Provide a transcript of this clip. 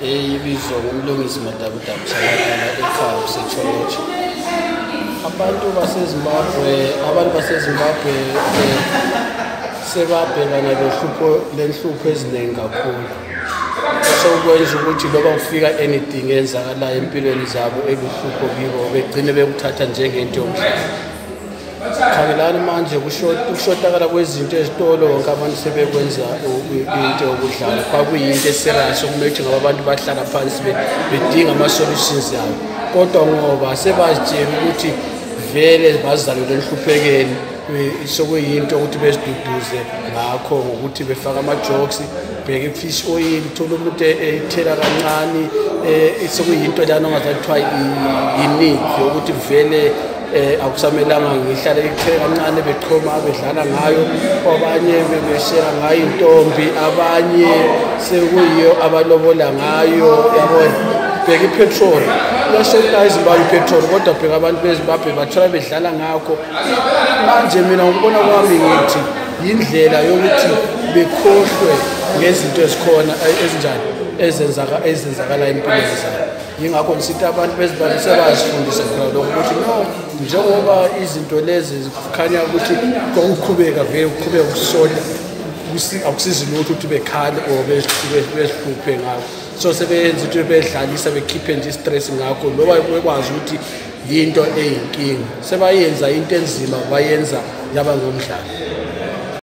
eyibizwa ngumlungisi Madabudabu Chabalala ekhaya Sechology. Abantu baseZimbabwe sebabhekana lenhlupho eziningi kakhulu. So kwenza ukuthi loba kufika anything eyenzakalayo empilweni zabo eluhlupho kibo begcine bekuthatha njengento yomhlaba. Khangelani manje kushotakala kwezinto ezitolo wonke abantu sebekwenza into yokudlala kwakuyinto eserious okumele ukuthi ngabantu bahlala phansi bedinga ama-solutions yabo, kodwa ngoba sebazitshela ukuthi vele bazalelwe enhluphekeni sokuyinto ukuthi beziduduze ngakho ngokuthi befaka ama-jokes, bheke i-fish oil, uthola umuntu ethela kancane sokuyinto lana ongazathiwa yinikhi yokuthi vele akusamelanga ngihlale ithele kancane beqhoma bedlala ngayo, abanye bebeshera ngayo intombi, abanye sekuyiyo abalobola ngayo, yabona. Bheka ipetrol iyashota eZimbabwe ipetrol, kodwa bheka abantu beZimbabwe bathola bedlala ngakho. Manje mina ngibona kwami ngithi yindlela yokuthi bekhohlwe ngezinto ezikhona ezinjani ezenzakala empilweni zabo. Yingakho ngisithi abantu beZimbabwe sebazifundisa khona lokho ukuthi no, njengoba izinto lezi zikhanya ukuthi kokuqhubeka vele ukuqhubeka ukusola akusizi lutho ukuthi bekhale or bezihluphe ngakho. So sebeyenza ukuthi bedlalisa bekhiphe nje stress ngakho loba bekwazi ukuthi yinto eyinkinga sebayenza into enzima bayenza yaba ngomdlalo.